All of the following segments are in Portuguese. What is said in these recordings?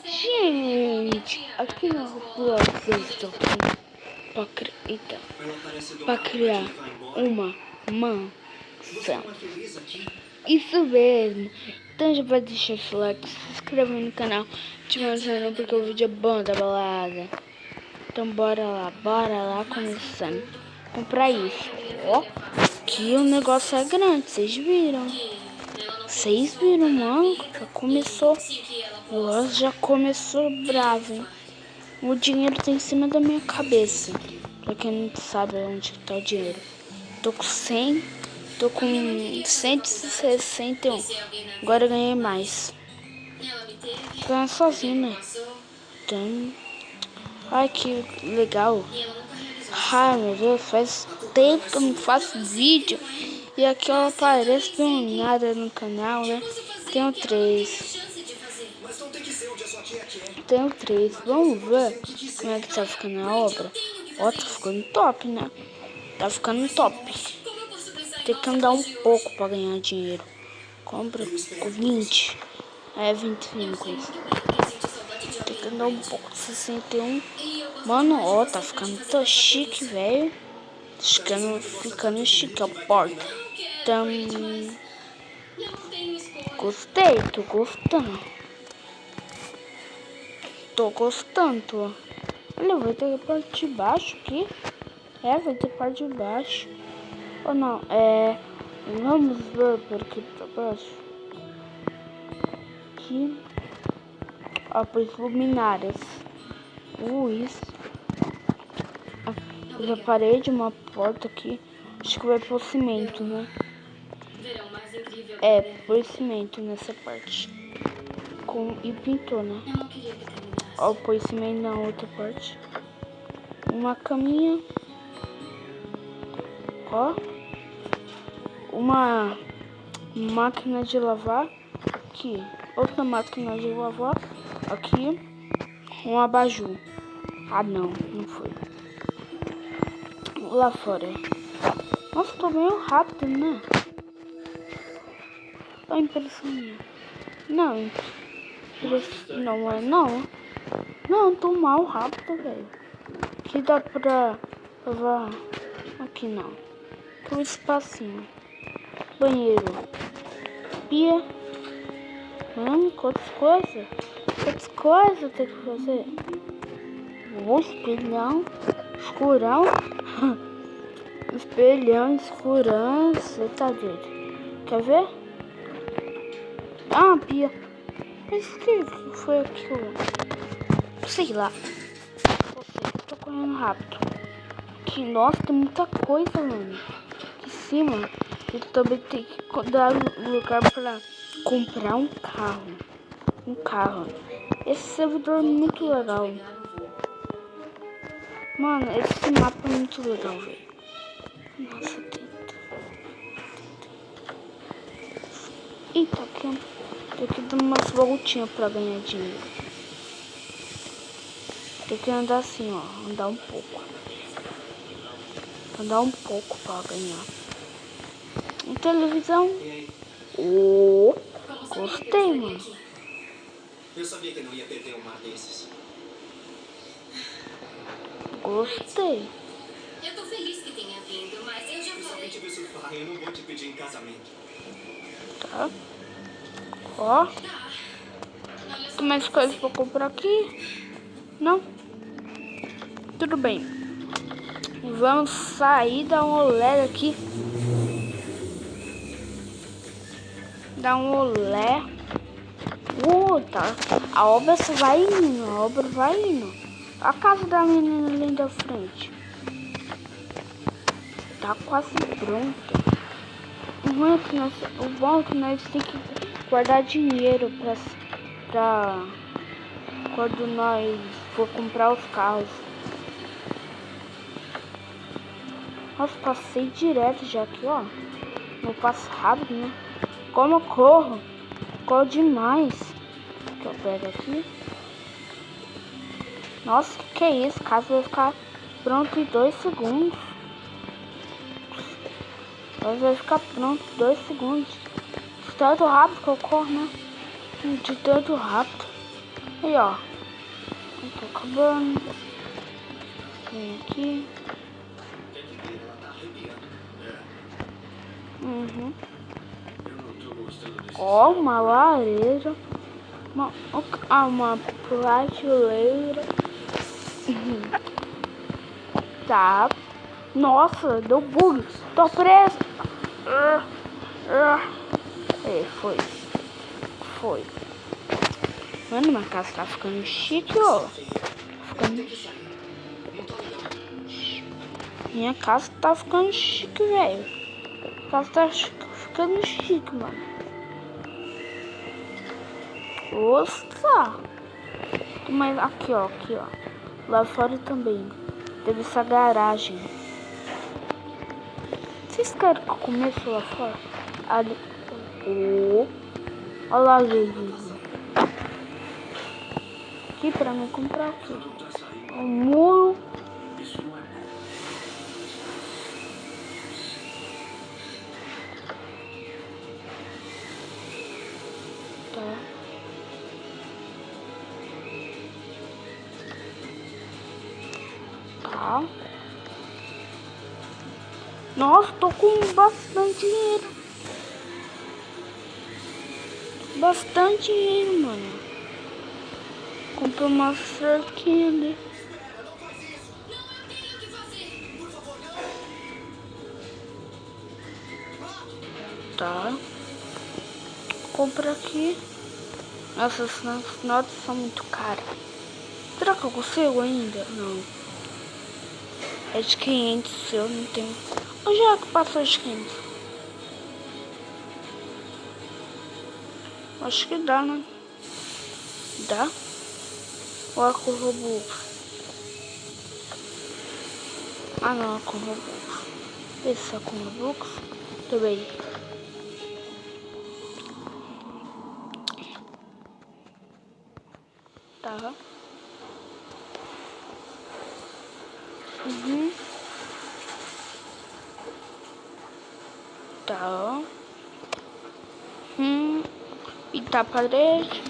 Gente, aqui no Roblox eu estou aqui para criar uma mansão. Isso mesmo. Então já vai deixar seu like, se inscreve no canal, ativando porque o vídeo é bom da balada. Então bora lá começando. Comprar isso. Ó, que o negócio é grande, vocês viram? Vocês viram, mano? Já começou. Nossa, já começou bravo, hein? O dinheiro tá em cima da minha cabeça. Pra quem não sabe onde tá o dinheiro. Tô com 100. Tô com 161. Agora eu ganhei mais. Ganhar sozinho, né? Então... Ai, que legal. Ai, meu Deus, faz tempo que eu não faço vídeo. E aqui eu apareço do nada no canal, né? Tenho 3. Vamos ver como é que tá ficando a obra. Ó, tá ficando top, né? Tá ficando top. Tem que andar um pouco pra ganhar dinheiro. Compra com 20. É 25 isso. Tem que andar um pouco. 61. Mano, ó, tá ficando tão chique, velho. Ficando chique a porta. Então... Gostei, tô gostando. Olha, vai ter parte de baixo aqui. É, vai ter parte de baixo. Ou não, vamos ver por aqui pra baixo. Aqui. Ó, pois luminárias. Isso. Já parei de uma porta aqui. Acho que vai pôr cimento, né? É, pôr cimento nessa parte. E pintou, né? Ó, pôr cimento na outra parte. Uma caminha. Ó. Uma máquina de lavar. Aqui. Outra máquina de lavar. Aqui. Um abajur. Ah, não foi. Lá fora. Nossa, tô meio rápido, né? Tô impressionado. Não, Não, tô mal rápido, velho. Aqui dá pra lavar. Aqui não. Tem um espacinho. Banheiro. Pia. Mano, quantas coisas tem que fazer? O espelhão. Escurão. Espelhão, escurão. Você tá doido? Quer ver? Ah, pia. Mas o que foi aquilo? Sei lá. Tô correndo rápido. Que nossa, tem muita coisa, mano. Aqui em cima. Eu também tenho que dar lugar pra comprar um carro. Esse servidor é muito legal. Mano, esse mapa é muito legal, velho. Nossa, Eita, aqui tem que dar umas voltinhas pra ganhar dinheiro. Tem que andar assim, ó. Andar um pouco. Pra ganhar. Em televisão. Gostei, mano. Eu sabia que não ia perder um mar desses. Gostei. Eu tô feliz que tenha vindo, mas eu já falei. Te ver surfar, eu não vou te pedir em casamento. Tá. Ó. Tem mais coisas pra comprar aqui? Não? Tudo bem. Vamos sair, dar um olé aqui. Dar um olé. Tá. A obra vai indo. A casa da menina ali da frente. Tá quase pronta. O bom é que nós tem que guardar dinheiro pra quando nós for comprar os carros. Nossa, passei direto já aqui, ó. Eu passo rápido, né? Como eu corro demais. Que eu pego aqui. Nossa, que é isso? O carro vai ficar pronto em 2 segundos. Vai ficar pronto em 2 segundos. Tanto rápido que eu corro, né? De tanto rápido. Aí, ó. Eu tô acabando. Vem aqui. Tem que ver, ela tá arrepiando. Uhum. Eu não tô gostando desse Ó, uma lareira. Uma prateleira. Tá. Nossa, deu bug. Tô preso. Foi. Mano, minha casa tá ficando chique, ó. Minha casa tá ficando chique, velho. A casa tá ficando chique, mano. Nossa. Mas aqui, ó. Lá fora também. Teve essa garagem. Vocês querem que eu comece lá fora? Ali. Olha lá, gente. Aqui pra mim comprar aqui. O muro. Tá. Tá. Nossa, tô com bastante dinheiro. Bastante dinheiro, mano. Comprei uma cerquinha ali. Tá. Compra aqui. Nossa, essas notas são muito caras. Será que eu consigo ainda? Não. É de 500, eu não tenho. Onde é que passou de 500? Acho que dá, né? Dá? Ou é com o Robux? Ah, não, é com o Robux. Esse é com o Robux? Também. Tá. Uhum. Tá. Pintar a parede.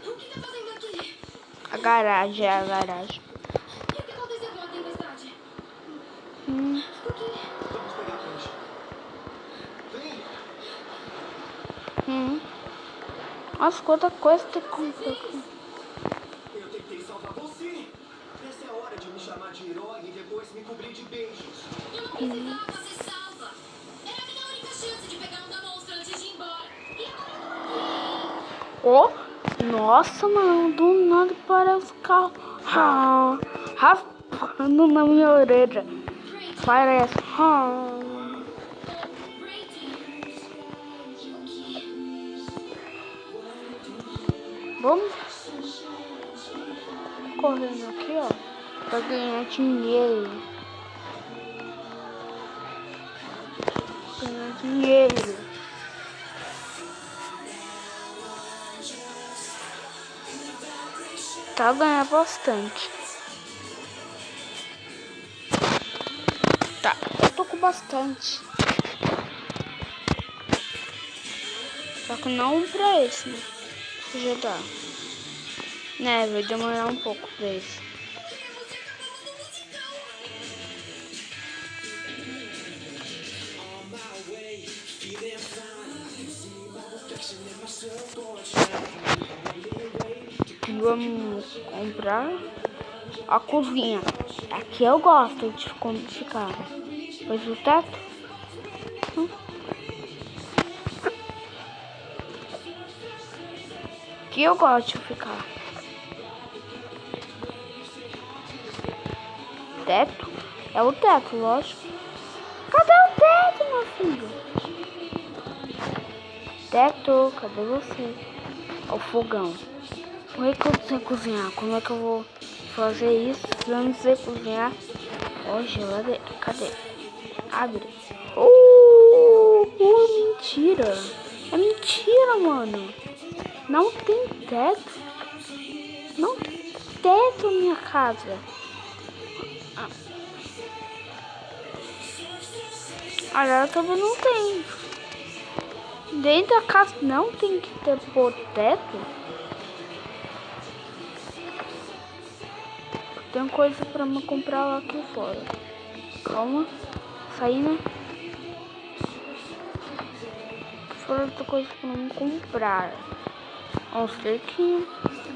O que tá fazendo aqui? A garagem, é a garagem. E o que aconteceu com a tempestade? Por quê? Vamos pegar a prancha. Vem! Nossa, quanta coisa tem que comprar aqui. Eu tentei salvar você. Essa é a hora de me chamar de herói e depois me cobrir de beijos. Eu não precisava ser salva. Era a minha única chance de pegar um da monstra antes de ir embora. E agora eu tô aqui. Nossa, mano, do nada parece carro raspando na minha orelha. Parece. Vamos correndo aqui, ó, pra ganhar dinheiro. Ganhar dinheiro. Tá, ganhar bastante. Tá, eu tô com bastante. Só que não pra esse, né? Já dá. Né, vai demorar um pouco pra esse. Vamos comprar a cozinha. Aqui eu gosto de como ficar. Pois o teto. Aqui eu gosto de ficar. Teto? É o teto, lógico. Cadê o teto, meu filho? Teto, cadê você? É o fogão. Como é que eu sei cozinhar? Como é que eu vou fazer isso se eu não sei cozinhar? Ó, geladeira. Cadê? Abre. Mentira. É mentira, mano. Não tem teto. Não tem teto na minha casa. Agora também não tem. Dentro da casa não tem que ter teto. Tem coisa pra me comprar lá aqui fora. Calma. Sair, né? Fora outra coisa pra me comprar. Ó, um cerquinho.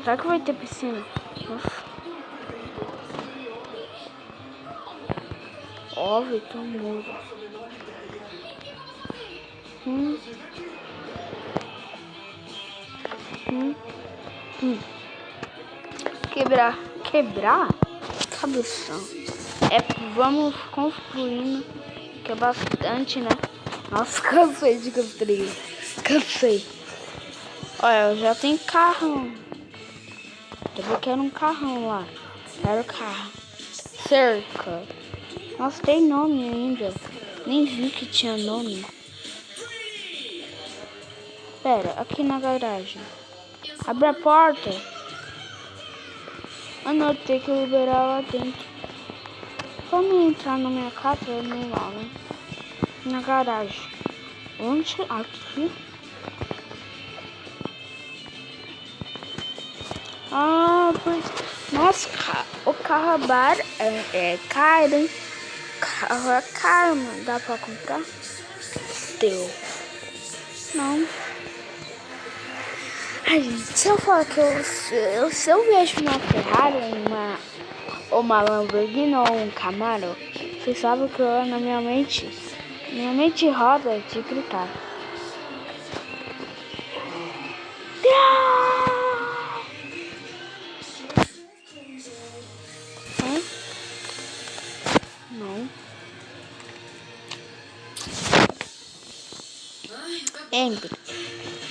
Será que vai ter piscina? Nossa. Óbvio, tem um muro. Quebrar? Cabeção. Vamos construindo. Que é bastante, né? Nossa, cansei de construir. Cansei. Olha, eu já tenho carro. Eu quero um carrão lá. Quero carro. Cerca. Nossa, tem nome ainda. Nem vi que tinha nome. Pera, aqui na garagem. Abre a porta. Ah, não, tem que liberar lá dentro. Vamos entrar na minha casa, é normal, né? Na garagem. Onde? Aqui. Ah, pois... Nossa, o carro é caro, hein? O carro é caro, mano. Dá pra comprar? Deu. Não. Ai, gente, se eu falar que se eu vejo uma Ferrari, uma Lamborghini ou um Camaro, vocês sabem que na minha mente roda de gritar. Não.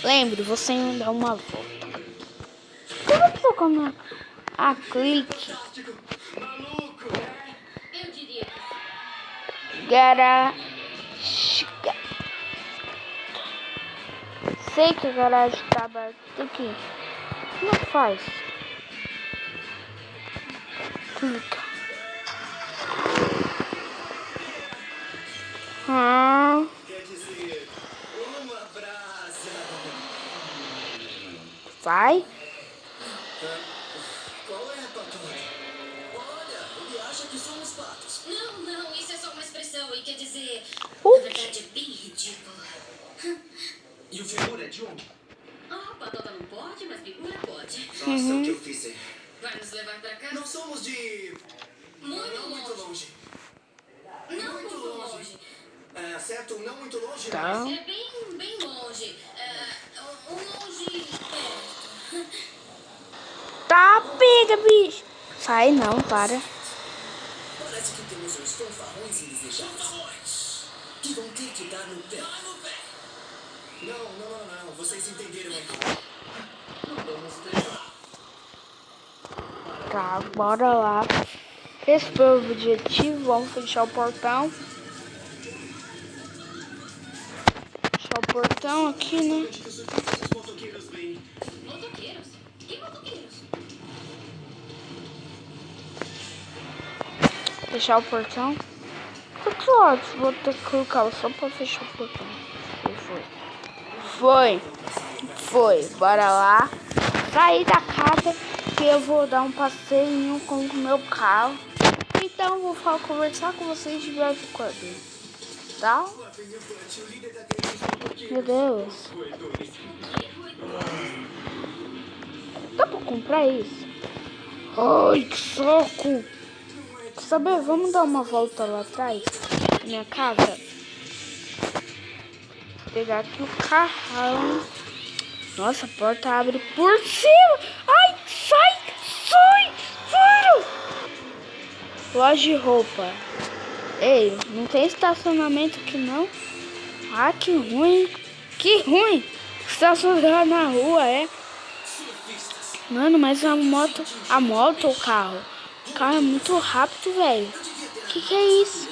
Lembre, você ainda dá uma volta. Como que eu como? Ah, clique. Eu diria. Garagem. Sei que a garagem tá aberta aqui. Como é que faz? Clica. Quer dizer, uma brasa. Vai. Qual é, papai? Olha, ele acha que somos patos. Não, isso é só uma expressão e quer dizer. Ups. Na verdade é bem ridículo. E o figura é de onde? Ah, patota não pode, mas figura pode. Nossa, o que eu fiz é... Vai nos levar pra casa? Não somos de... Muito não muito longe. longe. Não muito muito longe. longe. É, certo? Não muito longe, Tá. mas... É bem longe. Um longe perto. Tá, pega, bicho. Sai não, para. Parece que temos uns fanfarrões indesejáveis. Que vão ter que dar no pé. Não. Vocês entenderam aqui. Não vamos levar. Tá, bora lá. Esse foi o objetivo. Vamos fechar o portão. Fechar o portão aqui, né? Onde que os motoqueiros vêm? Motoqueiros? Que motoqueiros? Fechar o portão. Quantos horas vou ter que colocar só pra fechar o portão? Foi. Bora lá. Sair da casa que eu vou dar um passeio com o meu carro. Então eu vou conversar com vocês de vez em quando. Tá? Meu Deus. Dá pra comprar isso? Ai, que soco! Quer saber? Vamos dar uma volta lá atrás da minha casa. Pegar aqui o carrão. Nossa, a porta abre por cima. Ai, sai, furo. Loja de roupa. Ei, não tem estacionamento aqui não. Ah, que ruim. Estacionar na rua, é. Mano, mas a moto ou o carro? O carro é muito rápido, velho. Que é isso?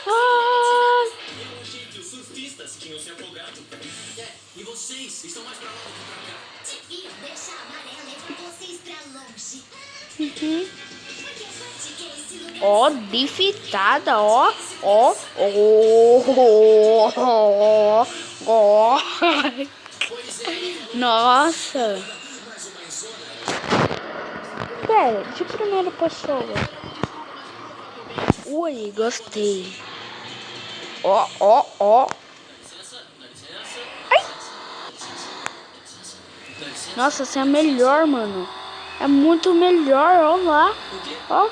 Ah! Eu achei que os surfistas tinham se afogado. E vocês estão mais pra lá do que pra cá. Deviam deixar a maré levar vocês pra longe. Ó, bifitada, ó. Ó, ó, ó, ó. Nossa. Pera, de primeira pessoa. Ui, gostei. Ó, ó, ó. Ai. Nossa, essa é a melhor, mano. É muito melhor, ó lá. Ó.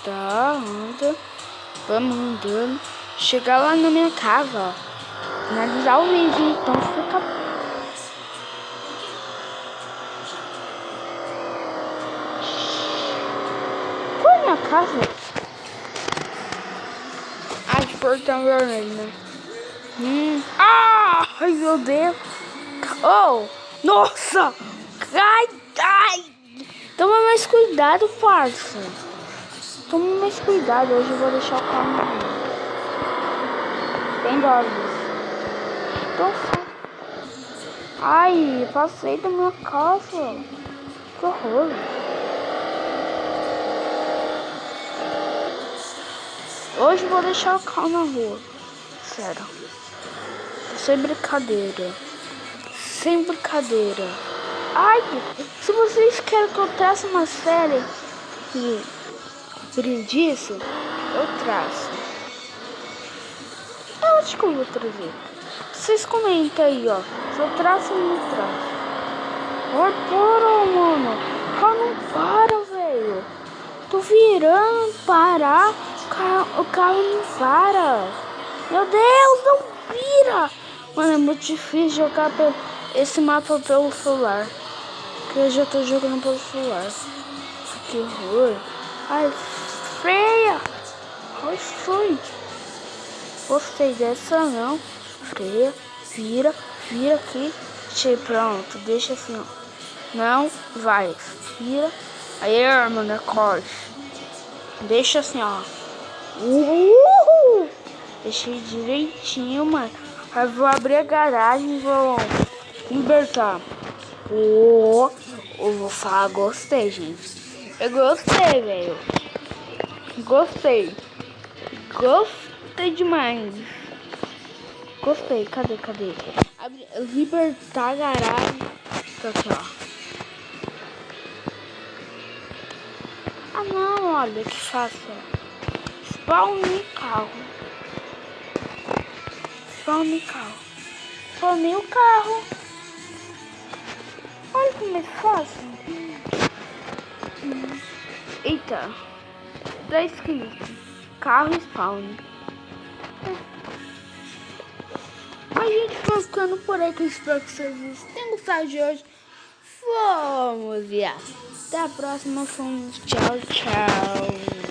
Tá, anda. Vamos andando. Chegar lá na minha casa, ó. Finalizar o vídeo, então fica. Qual é a minha casa? Ah, de portão vermelho, né? Ai, meu Deus. Oh, nossa. Ai. Toma mais cuidado, parça. Toma mais cuidado. Hoje eu vou deixar o carro. Tem dó disso. Tô só. Ai, passei da minha casa. Que horror. Hoje eu vou deixar o carro na rua. Sério. Sem brincadeira. Sem brincadeira. Ai, se vocês querem que eu traça uma série disso, eu traço. Eu acho que eu vou trazer. Vocês comentem aí, ó. Se eu traço ou não traço. Ai, para, mano. O carro não para, velho. Tô virando, parar. O carro não para. Meu Deus, não vira. Mano, é muito difícil jogar esse mapa pelo celular. Porque eu já tô jogando pelo celular. Que horror. Ai, freia. Ai, foi. Gostei dessa não. Freia, vira aqui. Pronto, deixa assim, ó. Não, vai, vira. Aí, mano, corte. Deixa assim, ó. Deixei direitinho, mano. Aí vou abrir a garagem e vou libertar. Eu vou falar, gostei, gente. Eu gostei, velho. Gostei demais. Gostei, cadê? Libertar a garagem. Tá aqui, ó. Ah, não, olha que fácil. Spawn carro. Spawnei o carro. Olha como é fácil. Eita. Tá escrito. Carro spawn. A gente vai ficando por aqui. Espero que vocês tenham gostado de hoje. Vamos, viado. Até a próxima. Tchau, tchau.